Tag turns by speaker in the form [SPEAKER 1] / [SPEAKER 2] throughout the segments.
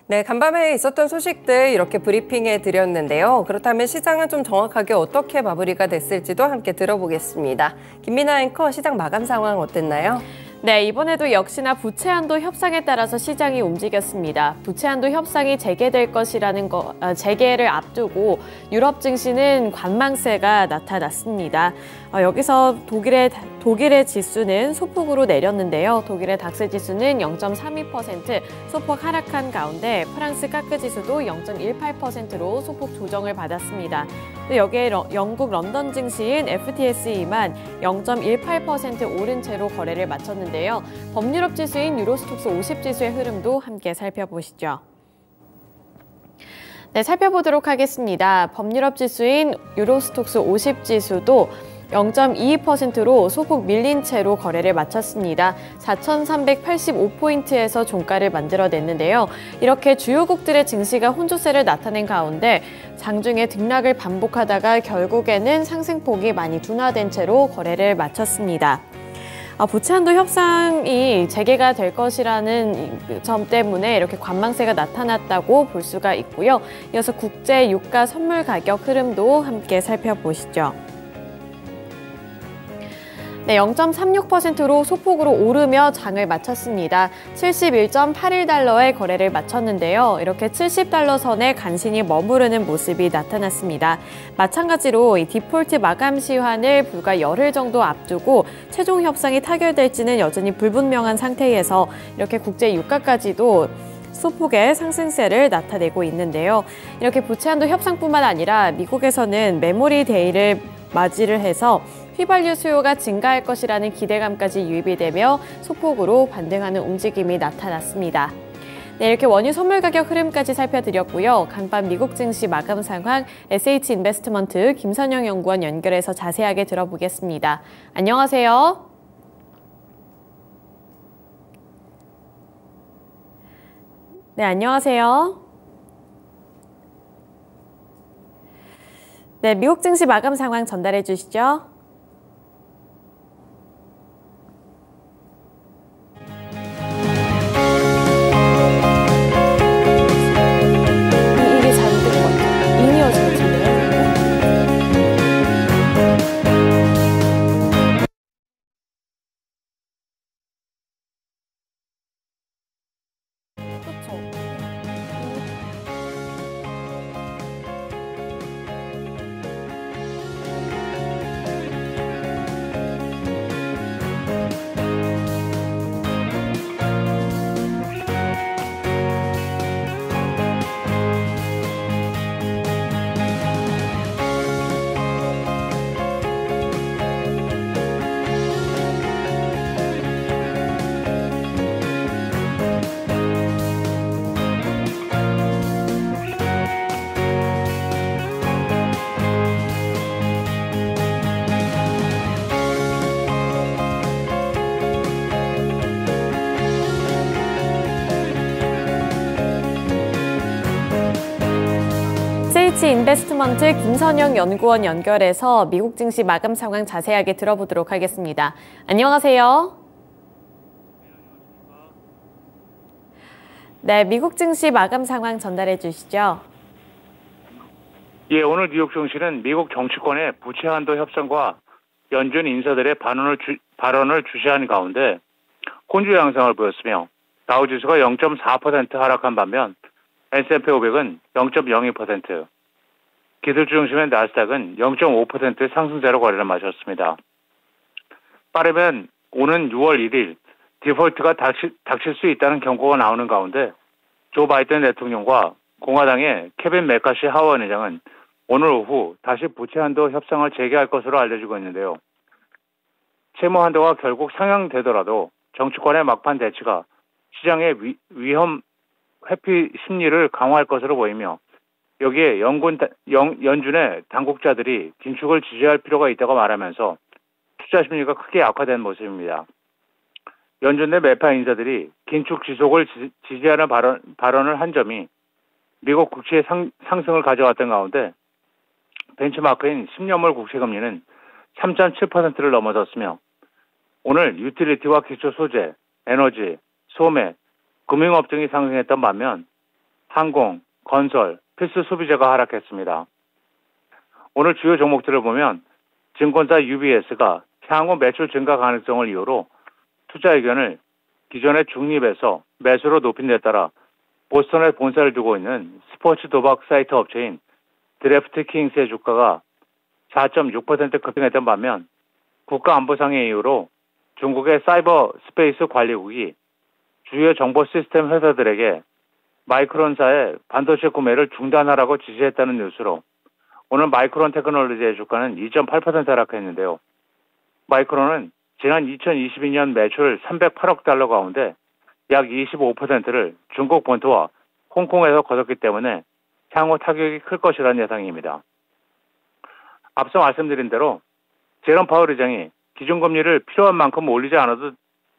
[SPEAKER 1] 네, 간밤에 있었던 소식들 이렇게 브리핑해 드렸는데요. 그렇다면 시장은 좀 정확하게 어떻게 마무리가 됐을지도 함께 들어보겠습니다. 김민아 앵커, 시장 마감 상황 어땠나요?
[SPEAKER 2] 네, 이번에도 역시나 부채 한도 협상에 따라서 시장이 움직였습니다. 부채 한도 협상이 재개될 재개를 앞두고 유럽 증시는 관망세가 나타났습니다. 여기서 독일의 지수는 소폭으로 내렸는데요. 독일의 닥스 지수는 0.32% 소폭 하락한 가운데 프랑스 까크 지수도 0.18%로 소폭 조정을 받았습니다. 여기에 영국 런던 증시인 FTSE만 0.18% 오른 채로 거래를 마쳤는데요. 범유럽 지수인 유로스톡스 50 지수의 흐름도 함께 살펴보시죠. 네, 살펴보도록 하겠습니다. 범유럽 지수인 유로스톡스 50 지수도 0.22%로 소폭 밀린 채로 거래를 마쳤습니다. 4,385포인트에서 종가를 만들어냈는데요. 이렇게 주요국들의 증시가 혼조세를 나타낸 가운데 장중에 등락을 반복하다가 결국에는 상승폭이 많이 둔화된 채로 거래를 마쳤습니다. 부채 한도 협상이 재개가 될 것이라는 점 때문에 이렇게 관망세가 나타났다고 볼 수가 있고요. 이어서 국제 유가 선물 가격 흐름도 함께 살펴보시죠. 네, 0.36%로 소폭으로 오르며 장을 마쳤습니다. 71.81달러의 거래를 마쳤는데요. 이렇게 70달러 선에 간신히 머무르는 모습이 나타났습니다. 마찬가지로 이 디폴트 마감 시한을 불과 열흘 정도 앞두고 최종 협상이 타결될지는 여전히 불분명한 상태에서 이렇게 국제 유가까지도 소폭의 상승세를 나타내고 있는데요. 이렇게 부채 한도 협상뿐만 아니라 미국에서는 메모리 데이를 맞이를 해서 휘발유 수요가 증가할 것이라는 기대감까지 유입이 되며 소폭으로 반등하는 움직임이 나타났습니다. 네, 이렇게 원유 선물 가격 흐름까지 살펴드렸고요. 간밤 미국 증시 마감 상황 SH인베스트먼트 김선영 연구원 연결해서 자세하게 들어보겠습니다. 안녕하세요. 네, 안녕하세요. 네, 미국 증시 마감 상황 전달해 주시죠. 이게 잘못된 것 같아요. 인이어진 것 같은데요. 그렇죠. SH인베스트먼트 김선영 연구원 연결해서 미국 증시 마감 상황 자세하게 들어보도록 하겠습니다. 안녕하세요. 네, 미국 증시 마감 상황 전달해 주시죠.
[SPEAKER 3] 예, 오늘 뉴욕 증시는 미국 정치권의 부채 한도 협상과 연준 인사들의 발언을 주시한 가운데 혼주 양상을 보였으며 다우지수가 0.4% 하락한 반면 S&P 500은 0.02%, 기술주 중심의 나스닥은 0.5% 상승세로 거래를 마쳤습니다. 빠르면 오는 6월 1일 디폴트가 닥칠 수 있다는 경고가 나오는 가운데 조 바이든 대통령과 공화당의 케빈 메카시 하원의장은 오늘 오후 다시 부채 한도 협상을 재개할 것으로 알려지고 있는데요. 채무 한도가 결국 상향되더라도 정치권의 막판 대치가 시장의 위험 회피 심리를 강화할 것으로 보이며 여기에 연준의 당국자들이 긴축을 지지할 필요가 있다고 말하면서 투자 심리가 크게 악화된 모습입니다. 연준 내 매파 인사들이 긴축 지속을 지지하는 발언을 한 점이 미국 국채의 상승을 가져왔던 가운데 벤치마크인 10년물 국채금리는 3.7%를 넘어섰으며 오늘 유틸리티와 기초 소재, 에너지, 소매, 금융업 등이 상승했던 반면 항공, 건설, 필수 소비재가 하락했습니다. 오늘 주요 종목들을 보면 증권사 UBS가 향후 매출 증가 가능성을 이유로 투자 의견을 기존의 중립에서 매수로 높인 데 따라 보스턴에 본사를 두고 있는 스포츠 도박 사이트 업체인 드래프트킹스의 주가가 4.6% 급등했던 반면 국가안보상의 이유로 중국의 사이버 스페이스 관리국이 주요 정보 시스템 회사들에게 마이크론사의 반도체 구매를 중단하라고 지시했다는 뉴스로 오늘 마이크론 테크놀로지의 주가는 2.8% 하락했는데요. 마이크론은 지난 2022년 매출 308억 달러 가운데 약 25%를 중국 본토와 홍콩에서 거뒀기 때문에 향후 타격이 클 것이라는 예상입니다. 앞서 말씀드린 대로 제롬 파월 의장이 기준금리를 필요한 만큼 올리지 않아도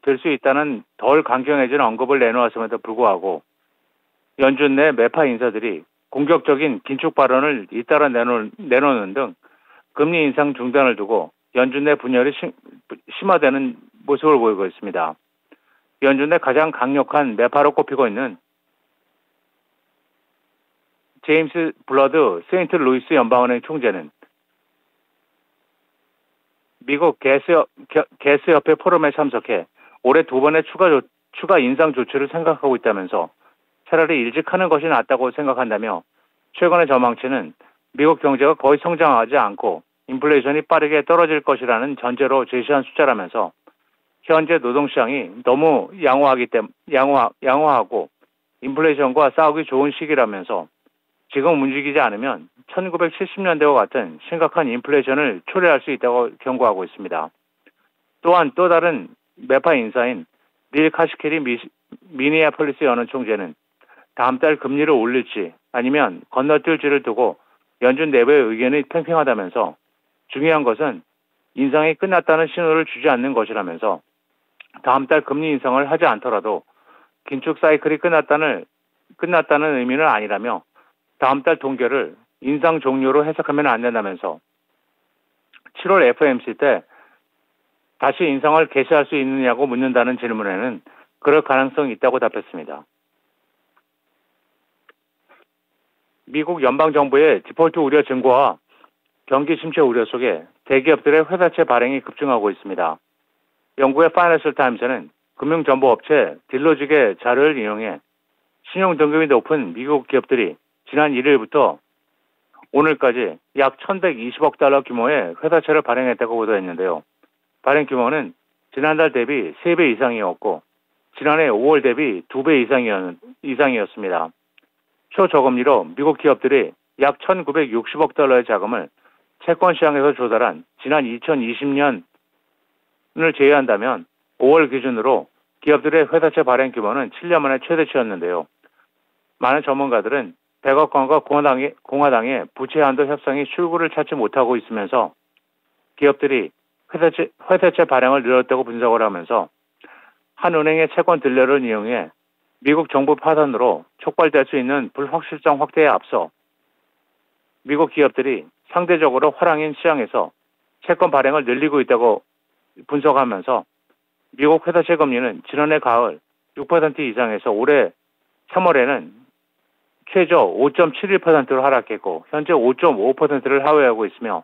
[SPEAKER 3] 될 수 있다는 덜 강경해진 언급을 내놓았음에도 불구하고 연준 내 매파 인사들이 공격적인 긴축 발언을 잇따라 내놓는 등 금리 인상 중단을 두고 연준 내 분열이 심화되는 모습을 보이고 있습니다. 연준 내 가장 강력한 매파로 꼽히고 있는 제임스 블러드 세인트 루이스 연방은행 총재는 미국 게스협회 포럼에 참석해 올해 2번의 추가 인상 조치를 생각하고 있다면서 차라리 일찍 하는 것이 낫다고 생각한다며 최근의 전망치는 미국 경제가 거의 성장하지 않고 인플레이션이 빠르게 떨어질 것이라는 전제로 제시한 숫자라면서 현재 노동시장이 너무 양호하고 인플레이션과 싸우기 좋은 시기라면서 지금 움직이지 않으면 1970년대와 같은 심각한 인플레이션을 초래할 수 있다고 경고하고 있습니다. 또한 또 다른 매파 인사인 닐 카시케리 미니애폴리스 연은 총재는 다음 달 금리를 올릴지 아니면 건너뛸지를 두고 연준 내부의 의견이 팽팽하다면서 중요한 것은 인상이 끝났다는 신호를 주지 않는 것이라면서 다음 달 금리 인상을 하지 않더라도 긴축 사이클이 끝났다는 의미는 아니라며 다음 달 동결을 인상 종료로 해석하면 안 된다면서 7월 FOMC 때 다시 인상을 개시할 수 있느냐고 묻는다는 질문에는 그럴 가능성이 있다고 답했습니다. 미국 연방정부의 디폴트 우려 증거와 경기 침체 우려 속에 대기업들의 회사채 발행이 급증하고 있습니다. 영국의 파이낸셜 타임스는 금융정보업체 딜로직의 자료를 인용해 신용등급이 높은 미국 기업들이 지난 1일부터 오늘까지 약 1,120억 달러 규모의 회사채를 발행했다고 보도했는데요. 발행 규모는 지난달 대비 3배 이상이었고 지난해 5월 대비 2배 이상이었습니다. 초저금리로 미국 기업들이 약 1,960억 달러의 자금을 채권 시장에서 조달한 지난 2020년을 제외한다면 5월 기준으로 기업들의 회사채 발행 규모는 7년 만에 최대치였는데요. 많은 전문가들은 백악관과 공화당의 부채 한도 협상이 출구를 찾지 못하고 있으면서 기업들이 회사채 발행을 늘렸다고 분석을 하면서 한 은행의 채권 딜러를 이용해 미국 정부 파산으로 촉발될 수 있는 불확실성 확대에 앞서 미국 기업들이 상대적으로 화랑인 시장에서 채권 발행을 늘리고 있다고 분석하면서 미국 회사채 금리는 지난해 가을 6% 이상에서 올해 3월에는 최저 5.71%로 하락했고 현재 5.5%를 하회하고 있으며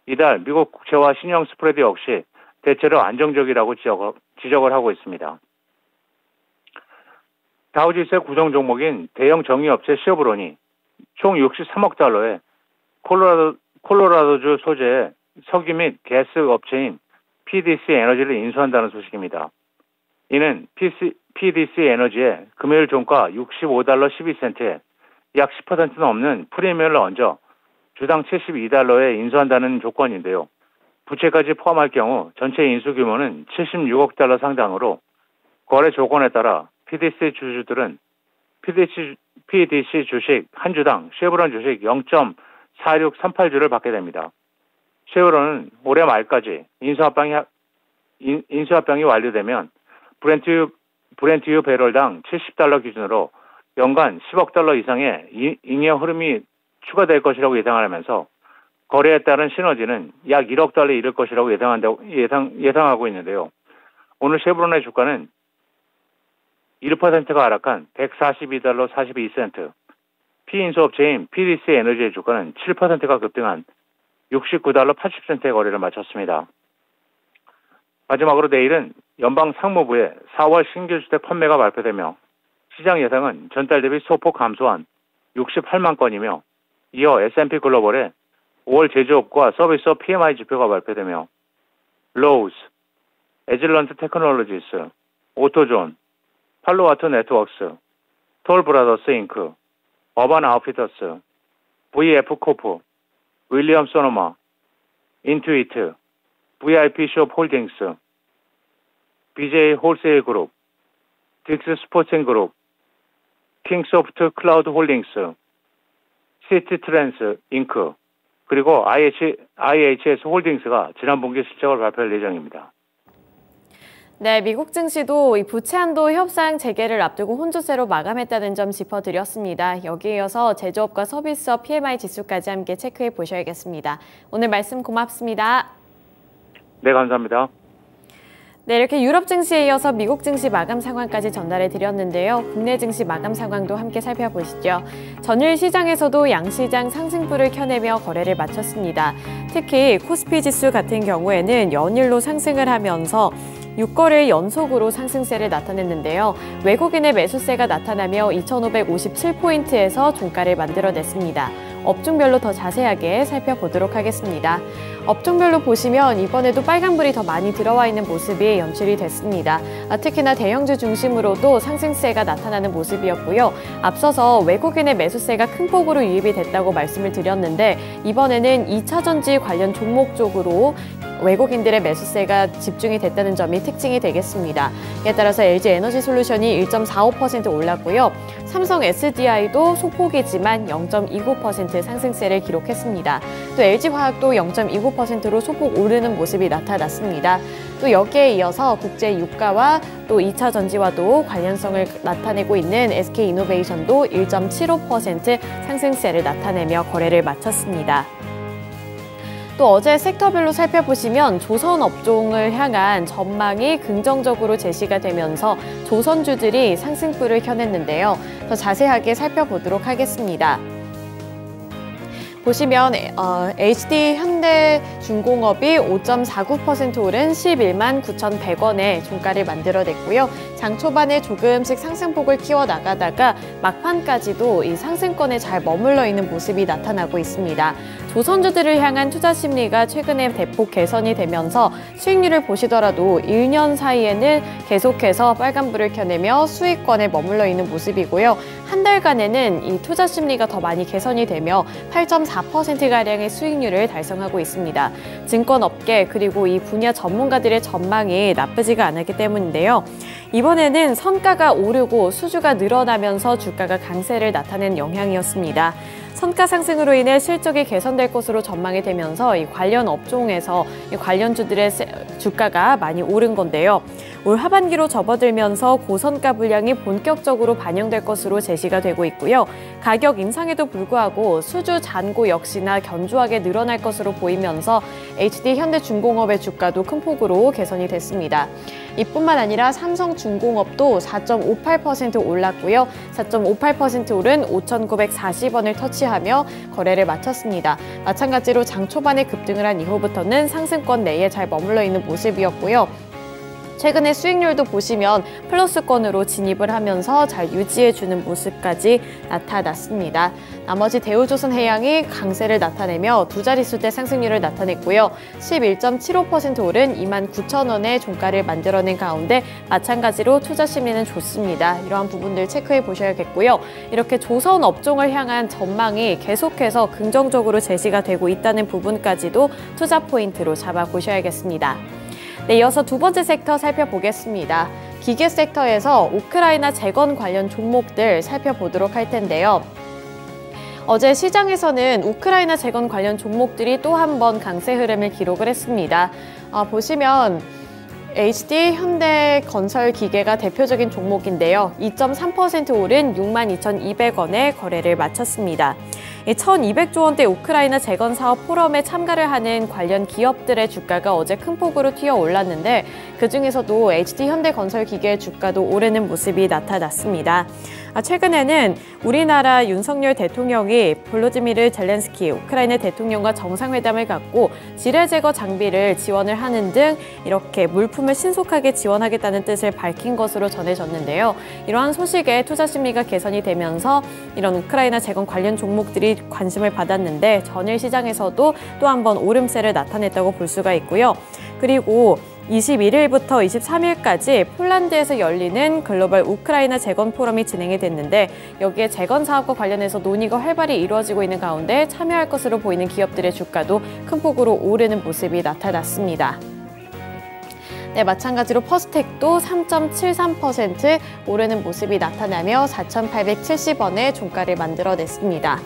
[SPEAKER 3] 이달 미국 국채와 신용 스프레드 역시 대체로 안정적이라고 지적을 하고 있습니다. 다우지수의 구성 종목인 대형 정유업체 시어브론이 총 63억 달러의 콜로라도주 소재의 석유 및 가스 업체인 PDC 에너지를 인수한다는 소식입니다. 이는 PDC 에너지의 금요일 종가 65달러 12센트에 약 10%는 없는 프리미엄을 얹어 주당 72달러에 인수한다는 조건인데요. 부채까지 포함할 경우 전체 인수 규모는 76억 달러 상당으로 거래 조건에 따라 PDC 주주들은 PDC 주식 한 주당 쉐브론 주식 0.4638주를 받게 됩니다. 쉐브론은 올해 말까지 인수합병이 완료되면 브렌트유 배럴당 70달러 기준으로 연간 10억 달러 이상의 잉여 흐름이 추가될 것이라고 예상하면서 거래에 따른 시너지는 약 1억 달러에 이를 것이라고 예상하고 있는데요. 오늘 쉐브론의 주가는 1%가 하락한 142달러 42센트, 피인수업체인 PDC 에너지의 주가는 7%가 급등한 69달러 80센트의 거래를 마쳤습니다. 마지막으로 내일은 연방 상무부의 4월 신규 주택 판매가 발표되며 시장 예상은 전달 대비 소폭 감소한 68만 건이며 이어 S&P 글로벌의 5월 제조업과 서비스업 PMI 지표가 발표되며 로우즈, 에질런트 테크놀로지스, 오토존, 팔로아토 네트워크스, 톨브라더스 잉크, 어반 아웃피터스, VF 코프, 윌리엄 소노마, 인투이트, VIP숍 홀딩스, BJ 홀세일 그룹, 딕스 스포츠앤 그룹, 킹소프트 클라우드 홀딩스, 시티 트랜스 잉크, 그리고 IHS 홀딩스가 지난 분기 실적을 발표할 예정입니다.
[SPEAKER 2] 네, 미국 증시도 이 부채 한도 협상 재개를 앞두고 혼조세로 마감했다는 점 짚어드렸습니다. 여기에 이어서 제조업과 서비스업 PMI 지수까지 함께 체크해 보셔야겠습니다. 오늘 말씀 고맙습니다.
[SPEAKER 3] 네, 감사합니다.
[SPEAKER 2] 네, 이렇게 유럽 증시에 이어서 미국 증시 마감 상황까지 전달해 드렸는데요. 국내 증시 마감 상황도 함께 살펴보시죠. 전일 시장에서도 양시장 상승불을 켜내며 거래를 마쳤습니다. 특히 코스피 지수 같은 경우에는 연일로 상승을 하면서 6거래일 연속으로 상승세를 나타냈는데요. 외국인의 매수세가 나타나며 2,557포인트에서 종가를 만들어냈습니다. 업종별로 더 자세하게 살펴보도록 하겠습니다. 업종별로 보시면 이번에도 빨간불이 더 많이 들어와 있는 모습이 연출이 됐습니다. 특히나 대형주 중심으로도 상승세가 나타나는 모습이었고요. 앞서서 외국인의 매수세가 큰 폭으로 유입이 됐다고 말씀을 드렸는데 이번에는 2차전지 관련 종목 쪽으로 외국인들의 매수세가 집중이 됐다는 점이 특징이 되겠습니다. 이에 따라서 LG에너지솔루션이 1.45% 올랐고요. 삼성 SDI도 소폭이지만 0.29% 상승세를 기록했습니다. 또 LG화학도 0.29%로 소폭 오르는 모습이 나타났습니다. 또 여기에 이어서 국제유가와 또 2차 전지와도 관련성을 나타내고 있는 SK이노베이션도 1.75% 상승세를 나타내며 거래를 마쳤습니다. 또 어제 섹터별로 살펴보시면 조선 업종을 향한 전망이 긍정적으로 제시가 되면서 조선주들이 상승불을 켜냈는데요. 더 자세하게 살펴보도록 하겠습니다. 보시면 HD 현대중공업이 5.49% 오른 11만 9,100원에 종가를 만들어냈고요. 장 초반에 조금씩 상승폭을 키워나가다가 막판까지도 이 상승권에 잘 머물러 있는 모습이 나타나고 있습니다. 조선주들을 향한 투자 심리가 최근에 대폭 개선이 되면서 수익률을 보시더라도 1년 사이에는 계속해서 빨간불을 켜내며 수익권에 머물러 있는 모습이고요. 한 달간에는 이 투자 심리가 더 많이 개선이 되며 8.4%가량의 수익률을 달성하고 있습니다. 증권업계 그리고 이 분야 전문가들의 전망이 나쁘지가 않았기 때문인데요. 이번에는 선가가 오르고 수주가 늘어나면서 주가가 강세를 나타낸 영향이었습니다. 선가 상승으로 인해 실적이 개선될 것으로 전망이 되면서 이 관련 업종에서 이 관련주들의 주가가 많이 오른 건데요. 올 하반기로 접어들면서 고선가 물량이 본격적으로 반영될 것으로 제시가 되고 있고요. 가격 인상에도 불구하고 수주 잔고 역시나 견조하게 늘어날 것으로 보이면서 HD 현대중공업의 주가도 큰 폭으로 개선이 됐습니다. 이뿐만 아니라 삼성중공업도 4.58% 올랐고요. 4.58% 오른 5,940원을 터치하며 거래를 마쳤습니다. 마찬가지로 장 초반에 급등을 한 이후부터는 상승권 내에 잘 머물러 있는 모습이었고요. 최근에 수익률도 보시면 플러스권으로 진입을 하면서 잘 유지해주는 모습까지 나타났습니다. 나머지 대우조선해양이 강세를 나타내며 두 자릿수대 상승률을 나타냈고요. 11.75% 오른 29,000원의 종가를 만들어낸 가운데 마찬가지로 투자 심리는 좋습니다. 이러한 부분들 체크해 보셔야겠고요. 이렇게 조선 업종을 향한 전망이 계속해서 긍정적으로 제시가 되고 있다는 부분까지도 투자 포인트로 잡아보셔야겠습니다. 네, 이어서 두 번째 섹터 살펴보겠습니다. 기계 섹터에서 우크라이나 재건 관련 종목들 살펴보도록 할 텐데요. 어제 시장에서는 우크라이나 재건 관련 종목들이 또 한 번 강세 흐름을 기록을 했습니다. 보시면 HD 현대건설기계가 대표적인 종목인데요. 2.3% 오른 62,200원에 거래를 마쳤습니다. 이 1,200조 원대 우크라이나 재건 사업 포럼에 참가를 하는 관련 기업들의 주가가 어제 큰 폭으로 튀어 올랐는데 그중에서도 HD현대건설기계의 주가도 오르는 모습이 나타났습니다. 최근에는 우리나라 윤석열 대통령이 볼로디미르 젤렌스키 우크라이나 대통령과 정상회담을 갖고 지뢰 제거 장비를 지원을 하는 등 이렇게 물품을 신속하게 지원하겠다는 뜻을 밝힌 것으로 전해졌는데요. 이러한 소식에 투자 심리가 개선이 되면서 이런 우크라이나 재건 관련 종목들이 관심을 받았는데 전일 시장에서도 또 한 번 오름세를 나타냈다고 볼 수가 있고요. 그리고 21일부터 23일까지 폴란드에서 열리는 글로벌 우크라이나 재건 포럼이 진행이 됐는데 여기에 재건 사업과 관련해서 논의가 활발히 이루어지고 있는 가운데 참여할 것으로 보이는 기업들의 주가도 큰 폭으로 오르는 모습이 나타났습니다. 네, 마찬가지로 퍼스텍도 3.73% 오르는 모습이 나타나며 4,870원의 종가를 만들어냈습니다.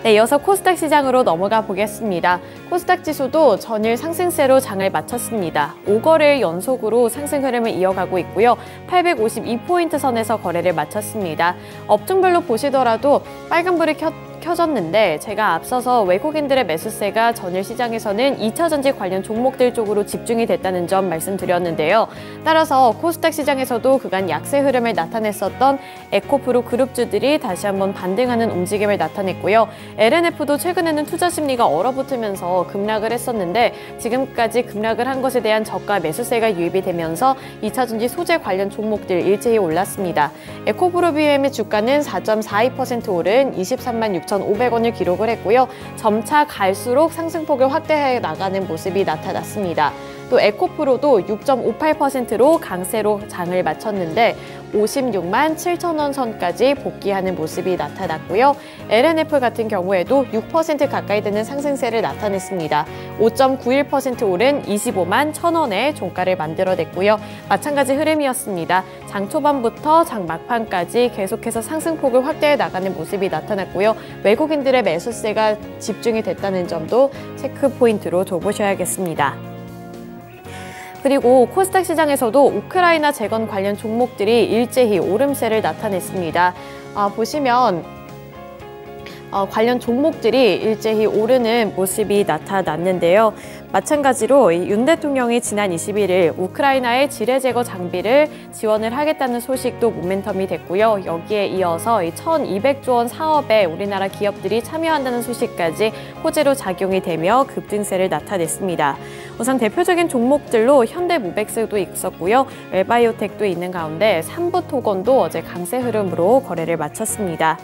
[SPEAKER 2] 네, 이어서 코스닥 시장으로 넘어가 보겠습니다. 코스닥 지수도 전일 상승세로 장을 마쳤습니다. 5거래일 연속으로 상승 흐름을 이어가고 있고요. 852포인트 선에서 거래를 마쳤습니다. 업종별로 보시더라도 빨간불이 켜졌는데 제가 앞서서 외국인들의 매수세가 전일 시장에서는 2차전지 관련 종목들 쪽으로 집중이 됐다는 점 말씀드렸는데요. 따라서 코스닥 시장에서도 그간 약세 흐름을 나타냈었던 에코프로 그룹주들이 다시 한번 반등하는 움직임을 나타냈고요. LNF도 최근에는 투자 심리가 얼어붙으면서 급락을 했었는데 지금까지 급락을 한 것에 대한 저가 매수세가 유입이 되면서 2차전지 소재 관련 종목들 일제히 올랐습니다. 에코프로 BM의 주가는 4.42% 오른 236,500원을 기록을 했고요. 점차 갈수록 상승폭을 확대해 나가는 모습이 나타났습니다. 또 에코프로도 6.58%로 강세로 장을 마쳤는데 56만 7천원 선까지 복귀하는 모습이 나타났고요. LNF 같은 경우에도 6% 가까이 되는 상승세를 나타냈습니다. 5.91% 오른 25만 1,000원의 종가를 만들어냈고요. 마찬가지 흐름이었습니다. 장 초반부터 장 막판까지 계속해서 상승폭을 확대해 나가는 모습이 나타났고요. 외국인들의 매수세가 집중이 됐다는 점도 체크 포인트로 둬보셔야겠습니다. 그리고 코스닥 시장에서도 우크라이나 재건 관련 종목들이 일제히 오름세를 나타냈습니다. 보시면 관련 종목들이 일제히 오르는 모습이 나타났는데요. 마찬가지로 윤 대통령이 지난 21일 우크라이나의 지뢰 제거 장비를 지원을 하겠다는 소식도 모멘텀이 됐고요. 여기에 이어서 1,200조 원 사업에 우리나라 기업들이 참여한다는 소식까지 호재로 작용이 되며 급등세를 나타냈습니다. 우선 대표적인 종목들로 현대모백스도 있었고요. 웰바이오텍도 있는 가운데 삼부토건도 어제 강세 흐름으로 거래를 마쳤습니다.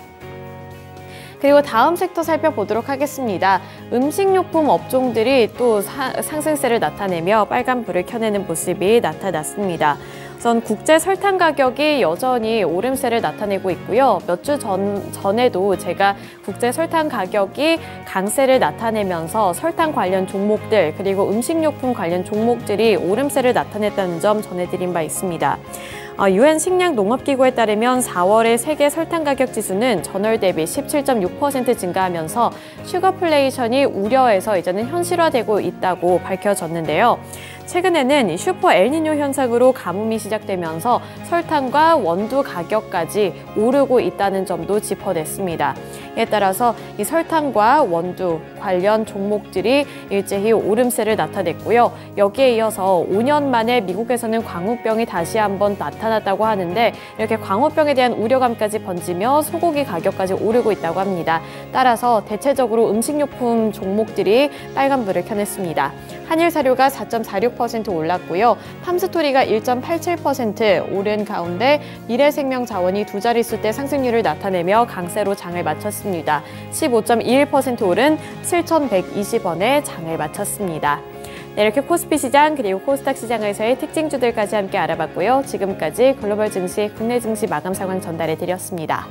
[SPEAKER 2] 그리고 다음 섹터 살펴보도록 하겠습니다. 음식료품 업종들이 또 상승세를 나타내며 빨간불을 켜내는 모습이 나타났습니다. 우선 국제 설탕 가격이 여전히 오름세를 나타내고 있고요. 몇 주 전에도 제가 국제 설탕 가격이 강세를 나타내면서 설탕 관련 종목들 그리고 음식료품 관련 종목들이 오름세를 나타냈다는 점 전해드린 바 있습니다. UN 식량농업기구에 따르면 4월의 세계 설탕 가격 지수는 전월 대비 17.6% 증가하면서 슈거플레이션이 우려에서 이제는 현실화되고 있다고 밝혀졌는데요. 최근에는 슈퍼 엘니뇨 현상으로 가뭄이 시작되면서 설탕과 원두 가격까지 오르고 있다는 점도 짚어냈습니다. 이에 따라서 이 설탕과 원두 관련 종목들이 일제히 오름세를 나타냈고요. 여기에 이어서 5년 만에 미국에서는 광우병이 다시 한번 나타났다고 하는데 이렇게 광우병에 대한 우려감까지 번지며 소고기 가격까지 오르고 있다고 합니다. 따라서 대체적으로 음식료품 종목들이 빨간불을 켜냈습니다. 한일사료가 4.46% 올랐고요. 팜스토리가 1.87% 오른 가운데 미래생명자원이 두 자릿수대 상승률을 나타내며 강세로 장을 마쳤습니다. 15.21% 오른 7,120원에 장을 마쳤습니다. 네, 이렇게 코스피 시장 그리고 코스닥 시장에서의 특징주들까지 함께 알아봤고요. 지금까지 글로벌 증시, 국내 증시 마감 상황 전달해 드렸습니다.